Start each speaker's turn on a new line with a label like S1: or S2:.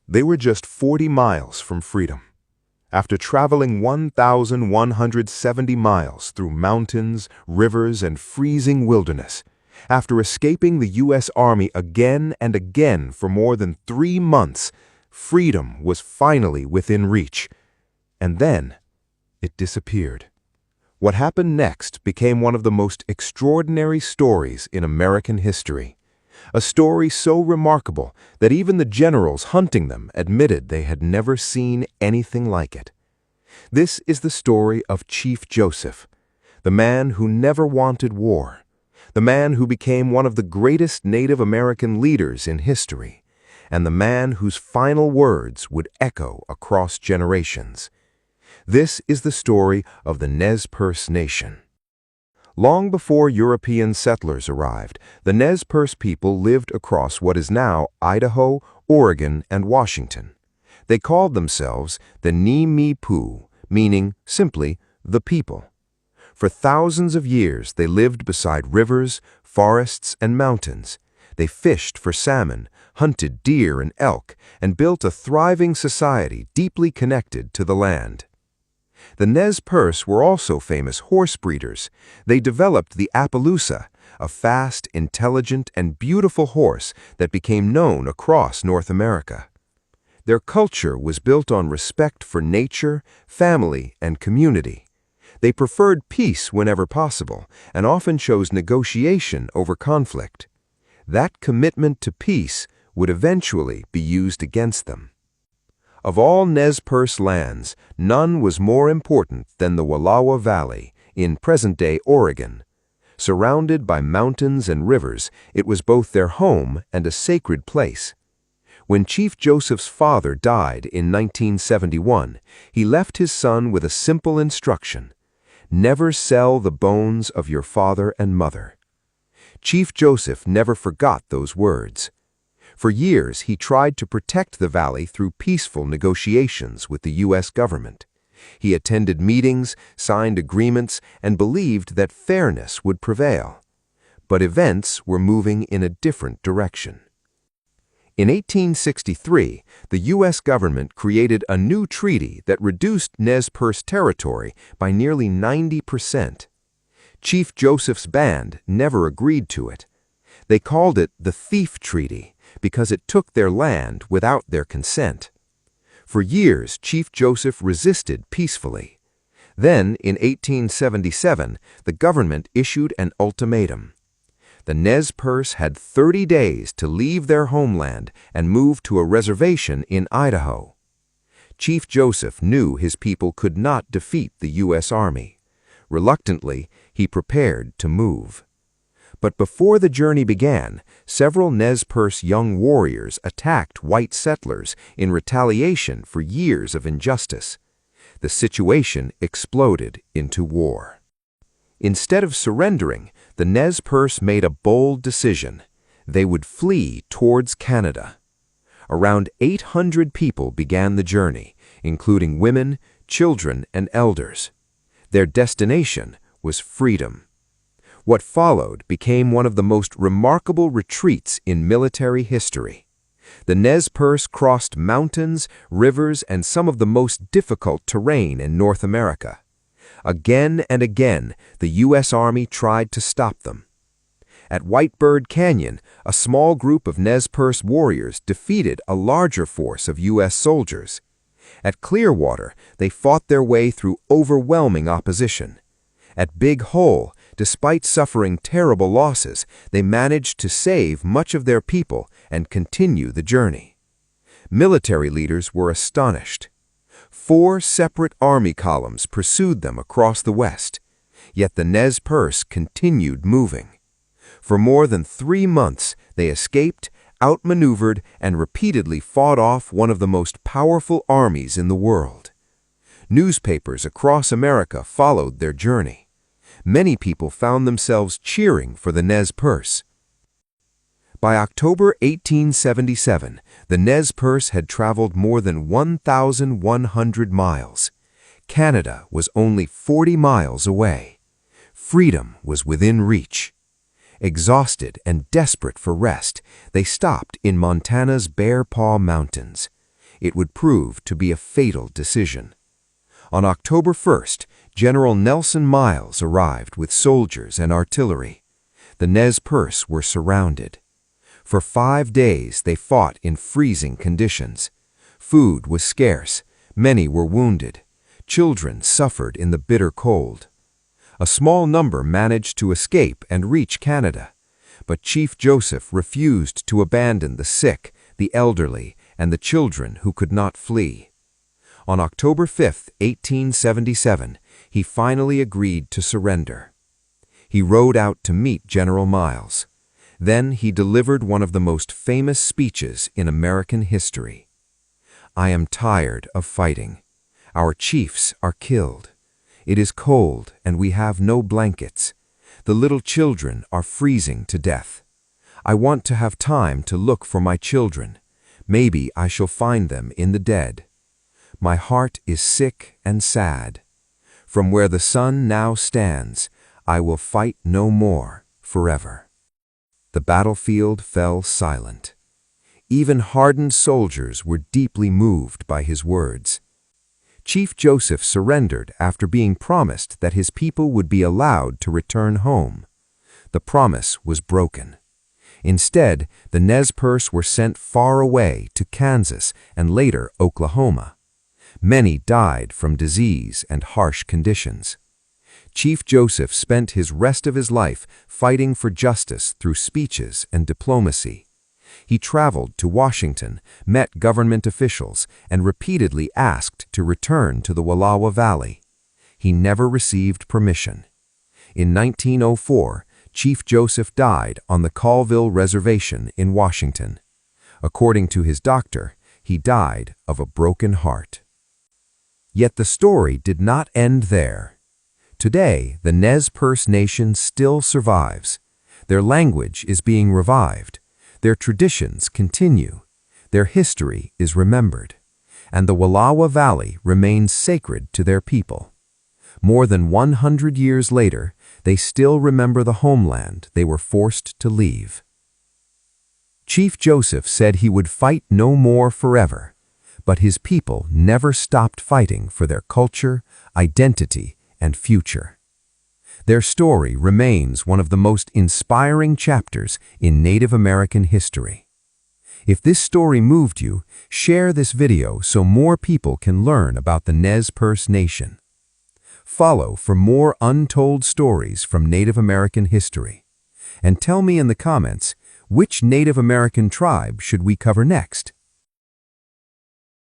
S1: They were just 40 miles from freedom. After traveling 1,170 miles through mountains, rivers, and freezing wilderness, after escaping the U.S. Army again and again for more than 3 months, freedom was finally within reach. And then, it disappeared. What happened next became one of the most extraordinary stories in American history. A story so remarkable that even the generals hunting them admitted they had never seen anything like it. This is the story of Chief Joseph, the man who never wanted war, the man who became one of the greatest Native American leaders in history, and the man whose final words would echo across generations. This is the story of the Nez Perce Nation. Long before European settlers arrived, the Nez Perce people lived across what is now Idaho, Oregon, and Washington. They called themselves the Ni-mi-pu, meaning simply the people. For thousands of years, they lived beside rivers, forests, and mountains. They fished for salmon, hunted deer and elk, and built a thriving society deeply connected to the land. The Nez Perce were also famous horse breeders. They developed the Appaloosa, a fast, intelligent, and beautiful horse that became known across North America. Their culture was built on respect for nature, family, and community. They preferred peace whenever possible and often chose negotiation over conflict. That commitment to peace would eventually be used against them. Of all Nez Perce lands, none was more important than the Wallowa Valley in present-day Oregon. Surrounded by mountains and rivers, it was both their home and a sacred place. When Chief Joseph's father died in 1971, he left his son with a simple instruction: never sell the bones of your father and mother. Chief Joseph never forgot those words. For years, he tried to protect the valley through peaceful negotiations with the U.S. government. He attended meetings, signed agreements, and believed that fairness would prevail. But events were moving in a different direction. In 1863, the U.S. government created a new treaty that reduced Nez Perce territory by nearly 90%. Chief Joseph's band never agreed to it. They called it the Thief Treaty because it took their land without their consent. For years, Chief Joseph resisted peacefully. Then, in 1877, the government issued an ultimatum. The Nez Perce had 30 days to leave their homeland and move to a reservation in Idaho. Chief Joseph knew his people could not defeat the U.S. Army. Reluctantly, he prepared to move. But before the journey began, several Nez Perce young warriors attacked white settlers in retaliation for years of injustice. The situation exploded into war. Instead of surrendering, the Nez Perce made a bold decision. They would flee towards Canada. Around 800 people began the journey, including women, children, and elders. Their destination was freedom. What followed became one of the most remarkable retreats in military history. The Nez Perce crossed mountains, rivers, and some of the most difficult terrain in North America. Again and again, the U.S. Army tried to stop them. At Whitebird Canyon, a small group of Nez Perce warriors defeated a larger force of U.S. soldiers. At Clearwater, they fought their way through overwhelming opposition. At Big Hole, despite suffering terrible losses, they managed to save much of their people and continue the journey. Military leaders were astonished. 4 separate army columns pursued them across the West, yet the Nez Perce continued moving. For more than 3 months, they escaped, outmaneuvered, and repeatedly fought off one of the most powerful armies in the world. Newspapers across America followed their journey. Many people found themselves cheering for the Nez Perce. By October 1877, the Nez Perce had traveled more than 1,100 miles. Canada was only 40 miles away. Freedom was within reach. Exhausted and desperate for rest, they stopped in Montana's Bear Paw Mountains. it would prove to be a fatal decision. On October 1st, General Nelson Miles arrived with soldiers and artillery. The Nez Perce were surrounded. For 5 days they fought in freezing conditions. Food was scarce, many were wounded. Children suffered in the bitter cold. A small number managed to escape and reach Canada, but Chief Joseph refused to abandon the sick, the elderly, and the children who could not flee. On October 5, 1877, he finally agreed to surrender. He rode out to meet General Miles. Then he delivered one of the most famous speeches in American history. "I am tired of fighting. Our chiefs are killed. It is cold and we have no blankets. The little children are freezing to death. I want to have time to look for my children. Maybe I shall find them in the dead. My heart is sick and sad. From where the sun now stands, I will fight no more forever." The battlefield fell silent. Even hardened soldiers were deeply moved by his words. Chief Joseph surrendered after being promised that his people would be allowed to return home. The promise was broken. Instead, the Nez Perce were sent far away to Kansas and later Oklahoma. Many died from disease and harsh conditions. Chief Joseph spent his rest of his life fighting for justice through speeches and diplomacy. He traveled to Washington, met government officials, and repeatedly asked to return to the Wallowa Valley. He never received permission. In 1904, Chief Joseph died on the Colville Reservation in Washington. According to his doctor, he died of a broken heart. Yet the story did not end there. Today, the Nez Perce Nation still survives. Their language is being revived. Their traditions continue. Their history is remembered. And the Wallowa Valley remains sacred to their people. More than 100 years later, they still remember the homeland they were forced to leave. Chief Joseph said he would fight no more forever, but his people never stopped fighting for their culture, identity, and future. Their story remains one of the most inspiring chapters in Native American history. If this story moved you, share this video so more people can learn about the Nez Perce Nation. Follow for more untold stories from Native American history. And tell me in the comments, which Native American tribe should we cover next?